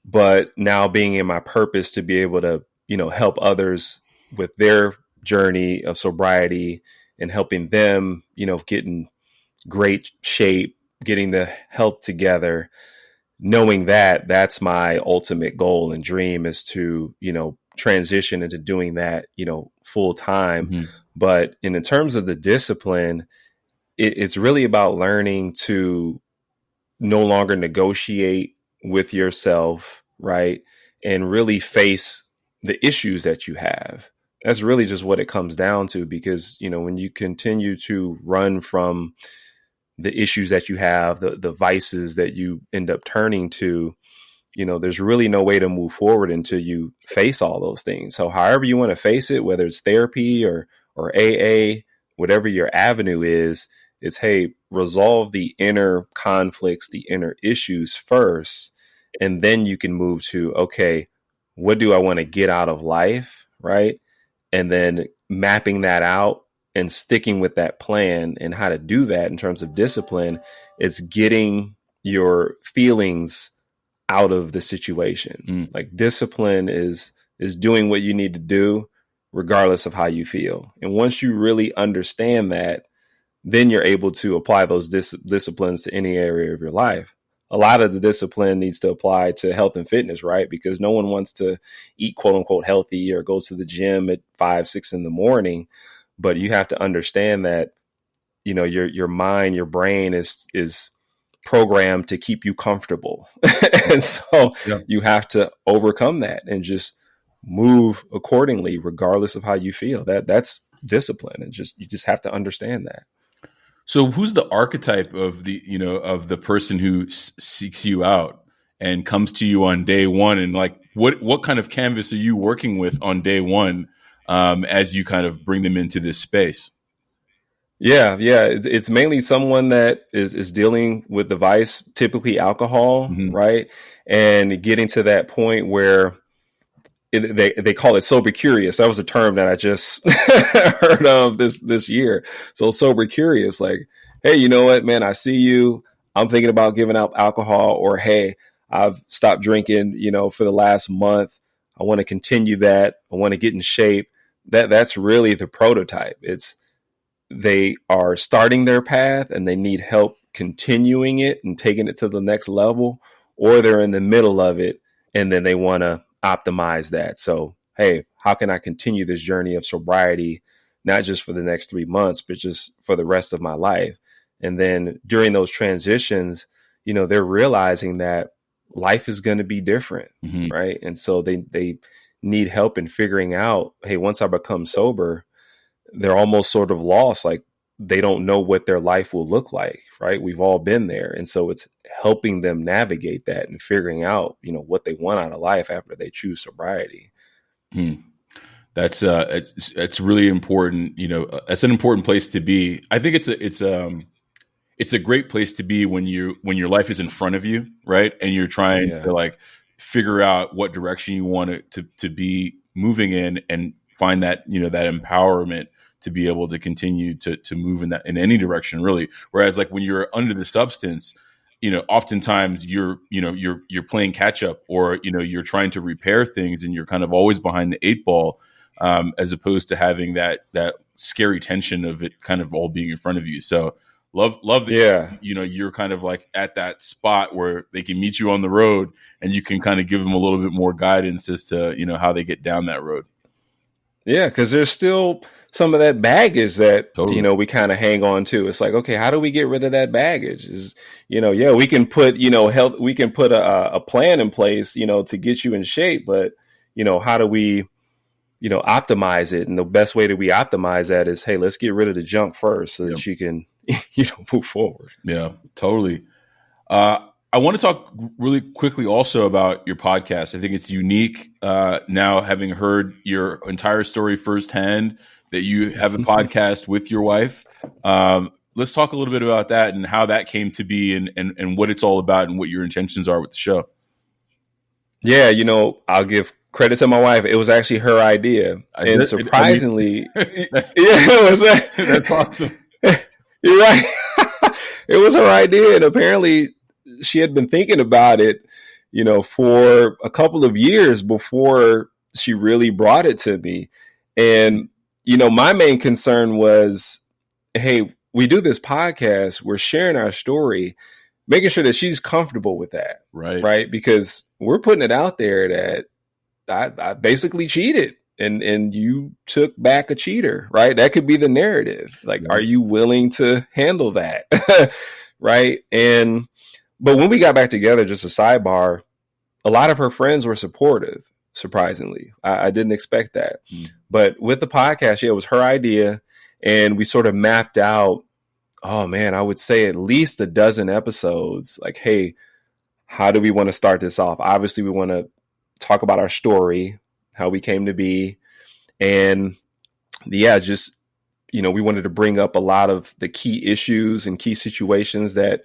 but now being in my purpose to be able to help others with their journey of sobriety and helping them get in great shape, getting the health together, knowing that that's my ultimate goal and dream, is to transition into doing that full time.
Mm-hmm.
But in terms of the discipline, it's really about learning to no longer negotiate with yourself, right? And really face the issues that you have. That's really just what it comes down to, because when you continue to run from the issues that you have, the vices that you end up turning to, there's really no way to move forward until you face all those things. So however you want to face it, whether it's therapy or AA, whatever your avenue is, it's, hey, resolve the inner conflicts, the inner issues first, and then you can move to, okay, what do I want to get out of life, right? And then mapping that out and sticking with that plan, and how to do that in terms of discipline. It's getting your feelings out of the situation. Like discipline is doing what you need to do regardless of how you feel. And once you really understand that, then you're able to apply those disciplines to any area of your life. A lot of the discipline needs to apply to health and fitness, right? Because no one wants to eat quote unquote healthy or goes to the gym at 5, 6 in the morning. But you have to understand that, your mind, your brain is programmed to keep you comfortable. And so you have to overcome that and just move accordingly, regardless of how you feel. That's discipline. And you just have to understand that.
So who's the archetype of the person who seeks you out and comes to you on day one? And like, what kind of canvas are you working with on day one, as you kind of bring them into this space?
Yeah. It's mainly someone that is dealing with the vice, typically alcohol, right? And getting to that point where they call it sober curious. That was a term that I just heard of this year. So sober curious, like, hey, you know what, man, I see you. I'm thinking about giving up alcohol, or, hey, I've stopped drinking, for the last month. I want to continue that. I want to get in shape. That's really the prototype. It's, they are starting their path and they need help continuing it and taking it to the next level, or they're in the middle of it and then they want to optimize that. So, hey, how can I continue this journey of sobriety, not just for the next 3 months, but just for the rest of my life? And then during those transitions, they're realizing that life is going to be different, right? And so they need help in figuring out, hey, once I become sober, they're almost sort of lost. Like, they don't know what their life will look like, right? We've all been there. And so it's helping them navigate that and figuring out, what they want out of life after they choose sobriety.
That's it's really important. It's an important place to be. I think it's a great place to be when your life is in front of you, right? And you're trying to like figure out what direction you want it to be moving in, and find that, that empowerment to be able to continue to move in any direction, really. Whereas like when you're under the substance, oftentimes you're playing catch up, or, you're trying to repair things and you're kind of always behind the 8 ball, as opposed to having that scary tension of it kind of all being in front of you. So love that, you're kind of like at that spot where they can meet you on the road and you can kind of give them a little bit more guidance as to, how they get down that road. Yeah,
because there's still some of that baggage that, we kind of hang on to. It's like, okay, how do we get rid of that baggage? Is, we can put, health, we can put a plan in place, to get you in shape, but, how do we, optimize it? And the best way that we optimize that is, hey, let's get rid of the junk first so that you can, move forward.
Yeah, totally. I want to talk really quickly also about your podcast. I think it's unique now, having heard your entire story firsthand, that you have a podcast with your wife. Let's talk a little bit about that and how that came to be, and what it's all about and what your intentions are with the show.
Yeah, I'll give credit to my wife. It was actually her idea. And surprisingly, it was
that's awesome.
You're right. It was her idea. And apparently she had been thinking about it, for a couple of years before she really brought it to me. And, my main concern was, hey, we do this podcast, we're sharing our story, making sure that she's comfortable with that. Right. Because we're putting it out there that I basically cheated and you took back a cheater, right? That could be the narrative. Like, Are you willing to handle that? Right. But when we got back together, just a sidebar, a lot of her friends were supportive, surprisingly. I didn't expect that. But with the podcast, it was her idea. And we sort of mapped out, oh man, I would say at least a dozen episodes. Like, hey, how do we want to start this off? Obviously, we want to talk about our story, how we came to be. And just, we wanted to bring up a lot of the key issues and key situations that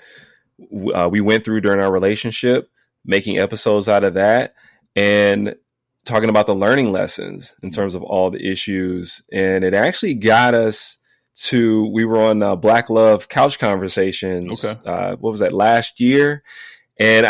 we went through during our relationship, making episodes out of that and talking about the learning lessons in terms of all the issues. And it actually got us we were on Black Love Couch Conversations. Okay. What was that, last year? And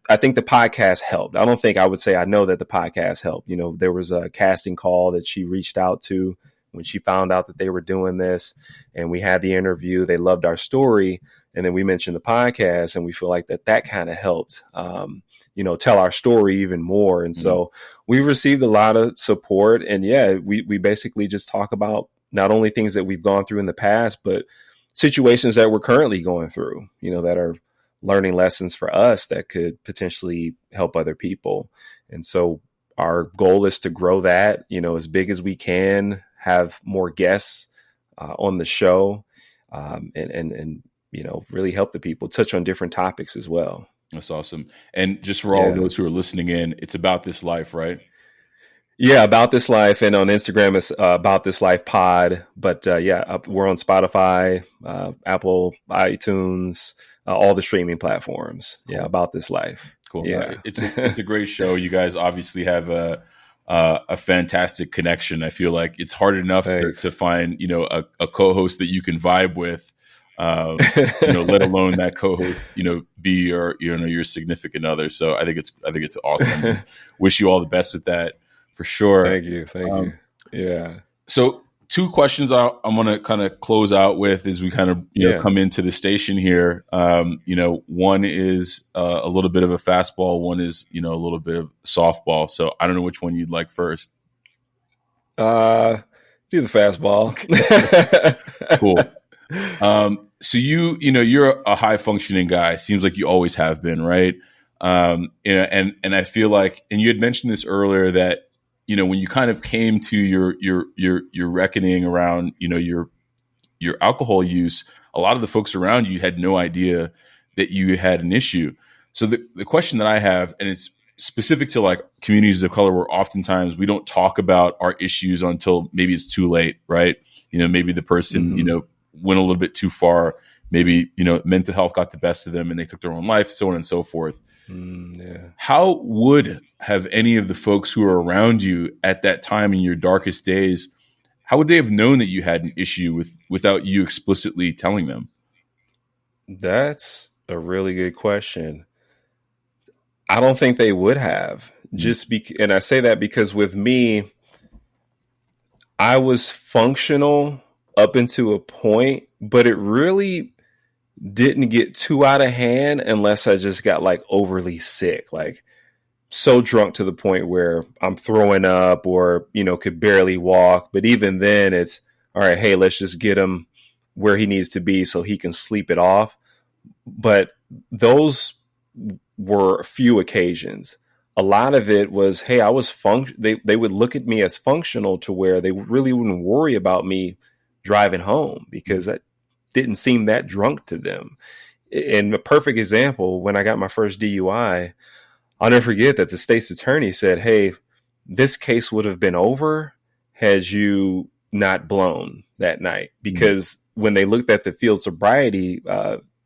I think the podcast helped. I don't think I would say I know that the podcast helped. There was a casting call that she reached out to when she found out that they were doing this, and we had the interview. They loved our story. And then we mentioned the podcast, and we feel like that kind of helped, tell our story even more. And so we received a lot of support. And we basically just talk about not only things that we've gone through in the past, but situations that we're currently going through, that are learning lessons for us that could potentially help other people. And so our goal is to grow that, as big as we can, have more guests on the show, and really help the people, touch on different topics as well.
That's awesome. And just for all those who are listening in, it's About This Life, right?
Yeah, About This Life. And on Instagram, it's About This Life Pod. But we're on Spotify, Apple, iTunes, all the streaming platforms. Cool. Yeah, About This Life.
Cool.
Yeah,
it's a great show. You guys obviously have a fantastic connection. I feel like it's hard enough to find a co-host that you can vibe with. Let alone that co-host, be your significant other. So I think it's awesome. Wish you all the best with that, for sure.
Thank you. Yeah.
So 2 questions I'm going to kind of close out with as we kind of come into the station here. One is a little bit of a fastball. One is a little bit of softball. So I don't know which one you'd like first.
Do the fastball.
Cool. So you're a high functioning guy. Seems like you always have been, right? And I feel like, and you had mentioned this earlier, that, when you kind of came to your reckoning around, your alcohol use, a lot of the folks around you had no idea that you had an issue. So the question that I have, and it's specific to like communities of color, where oftentimes we don't talk about our issues until maybe it's too late, right? Maybe the person, went a little bit too far. Maybe, mental health got the best of them and they took their own life, so on and so forth. How would have any of the folks who are around you at that time in your darkest days, how would they have known that you had an issue without you explicitly telling them?
That's a really good question. I don't think they would have. And I say that because with me, I was functional up into a point, but it really didn't get too out of hand unless I just got like overly sick, like so drunk to the point where I'm throwing up or, could barely walk. But even then it's all right. Hey, let's just get him where he needs to be so he can sleep it off. But those were a few occasions. A lot of it was, hey, I was they would look at me as functional to where they really wouldn't worry about me driving home because that didn't seem that drunk to them. And a perfect example, when I got my first DUI, I'll never forget that the state's attorney said, "Hey, this case would have been over had you not blown that night." Because when they looked at the field sobriety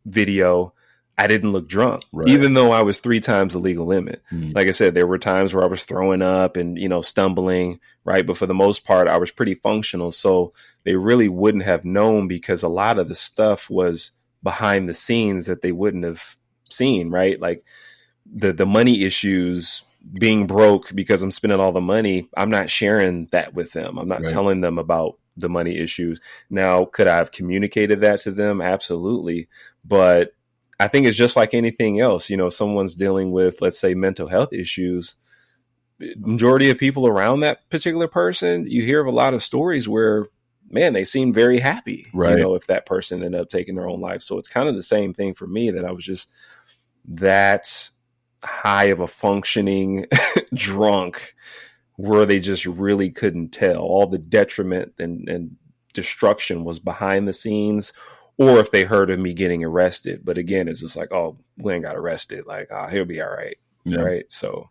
video, I didn't look drunk, even though I was 3 times the legal limit. Like I said, there were times where I was throwing up and, stumbling, right? But for the most part, I was pretty functional. So they really wouldn't have known, because a lot of the stuff was behind the scenes that they wouldn't have seen, right? Like the money issues, being broke because I'm spending all the money. I'm not sharing that with them. I'm not telling them about the money issues. Now, could I have communicated that to them? Absolutely. But I think it's just like anything else. If someone's dealing with, let's say, mental health issues, majority of people around that particular person, you hear of a lot of stories where, man, they seem very happy, if that person ended up taking their own life. So it's kind of the same thing for me, that I was just that high of a functioning drunk, where they just really couldn't tell. All the detriment and destruction was behind the scenes, or if they heard of me getting arrested. But again, it's just like, oh, Glenn got arrested. Like, he'll be all right. Yeah. Right. So,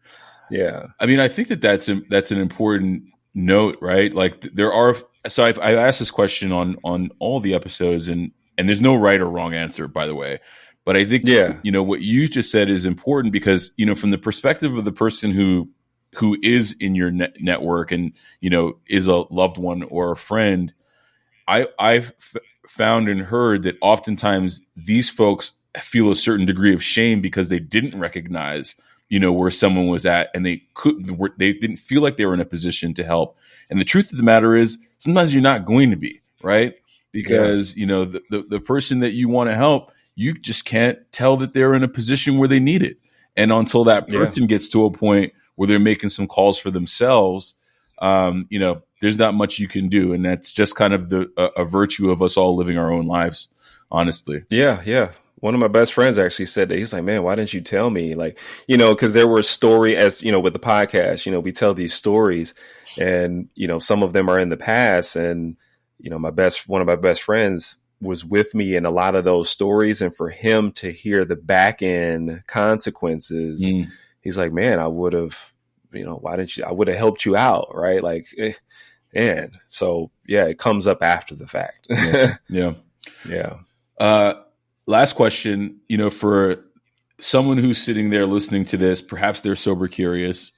yeah.
I mean, I think that's an important note, right? Like there are, so I've asked this question on all the episodes, and there's no right or wrong answer, by the way. But I think, what you just said is important, because, from the perspective of the person who is in your network and, is a loved one or a friend, I've found and heard that oftentimes these folks feel a certain degree of shame because they didn't recognize, where someone was at, and they didn't feel like they were in a position to help. And the truth of the matter is, sometimes you're not going to be, right? Because, the person that you want to help, you just can't tell that they're in a position where they need it. And until that person gets to a point where they're making some calls for themselves, there's not much you can do. And that's just kind of a virtue of us all living our own lives, honestly.
Yeah. Yeah. One of my best friends actually said that. He's like, "Man, why didn't you tell me?" Like, because there were stories, as with the podcast, we tell these stories, and, some of them are in the past. And, one of my best friends was with me in a lot of those stories. And for him to hear the back end consequences, he's like, "Man, I would have, why didn't you, I would have helped you out." Right. Like, and so, yeah, it comes up after the fact.
Yeah.
Yeah.
Last question, for someone who's sitting there listening to this, perhaps they're sober curious.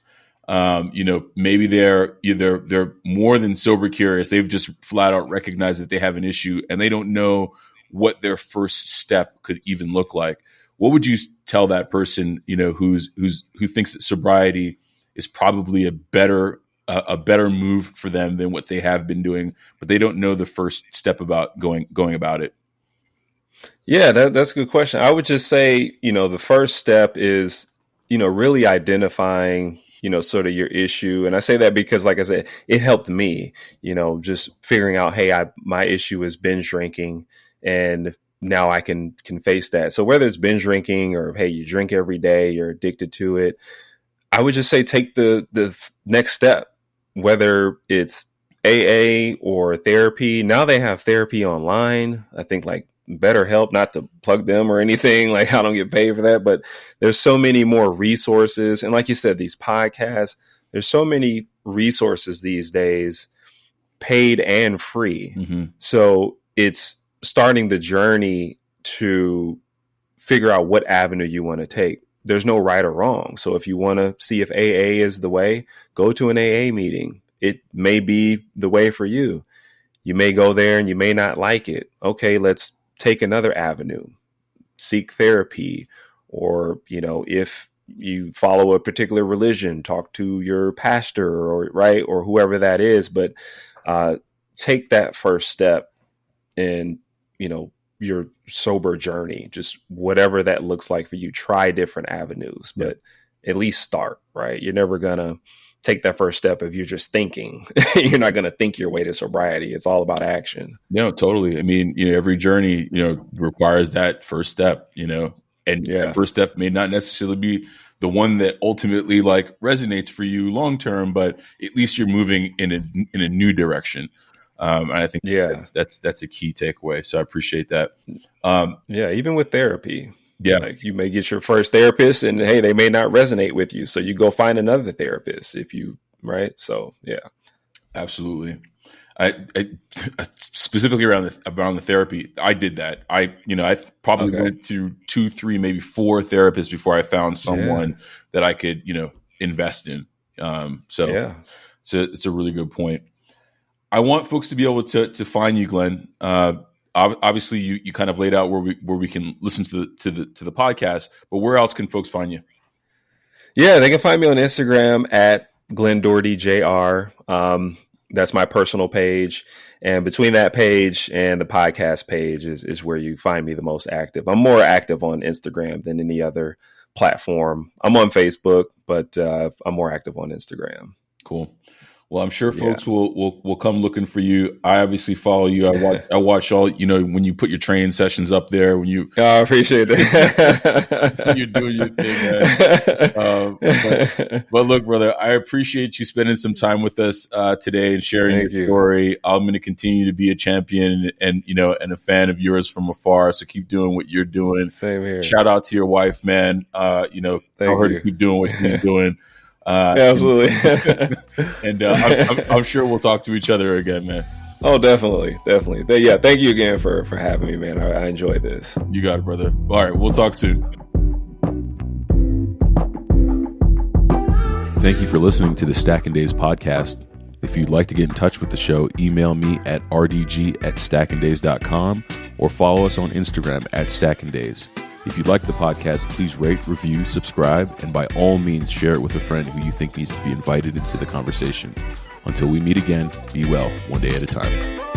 Maybe they're more than sober curious. They've just flat out recognized that they have an issue, and they don't know what their first step could even look like. What would you tell that person, who thinks that sobriety is probably a better move for them than what they have been doing, but they don't know the first step about going about it?
Yeah, that's a good question. I would just say, the first step is, really identifying, sort of your issue. And I say that because, like I said, it helped me, just figuring out, hey, my issue is binge drinking, and now I can face that. So whether it's binge drinking or, hey, you drink every day, you're addicted to it, I would just say take the next step, whether it's AA or therapy. Now they have therapy online. I think like BetterHelp, not to plug them or anything, like I don't get paid for that, but there's so many more resources. And like you said, these podcasts, there's so many resources these days, paid and free. Mm-hmm. So it's starting the journey to figure out what avenue you want to take. There's no right or wrong. So if you want to see if AA is the way, go to an AA meeting. It may be the way for you. You may go there and you may not like it. Okay, let's take another avenue, seek therapy, or, if you follow a particular religion, talk to your pastor or whoever that is, but take that first step in, your sober journey, just whatever that looks like for you. Try different avenues, but at least start, right? You're never going to take that first step if you're just thinking. You're not going to think your way to sobriety. It's all about action.
No, totally. I mean, every journey, requires that first step, and that first step may not necessarily be the one that ultimately resonates for you long term, but at least you're moving in a new direction. And I think that's a key takeaway. So I appreciate that.
Even with therapy.
Yeah.
Like you may get your first therapist and hey, they may not resonate with you. So you go find another therapist right. So yeah.
Absolutely. I specifically around the therapy, I did that. I probably went to 2, 3, maybe 4 therapists before I found someone that I could, invest in. So it's a really good point. I want folks to be able to find you, Glenn. Obviously, you kind of laid out where we can listen to the podcast, but where else can folks find you?
Yeah, they can find me on Instagram at Glenn Dougherty Jr. That's my personal page. And between that page and the podcast page is where you find me the most active. I'm more active on Instagram than any other platform. I'm on Facebook, but I'm more active on Instagram.
Cool. Well, I'm sure folks will come looking for you. I obviously follow you. I watch all, when you put your training sessions up there,
I appreciate that.
You're doing your thing, man. But look, brother, I appreciate you spending some time with us today and sharing your story. I'm going to continue to be a champion and a fan of yours from afar. So keep doing what you're doing.
Same here.
Shout out to your wife, man. Tell her to keep doing what she's doing.
Absolutely.
And I'm sure we'll talk to each other again, man.
Oh, definitely. Yeah, thank you again for having me, man. I enjoyed this.
You got it, brother. All right, we'll talk soon. Thank you for listening to the Stacking Days podcast. If you'd like to get in touch with the show, email me at rdg@stackingdays.com or follow us on Instagram at stackingdays. If you like the podcast, please rate, review, subscribe, and by all means, share it with a friend who you think needs to be invited into the conversation. Until we meet again, be well, one day at a time.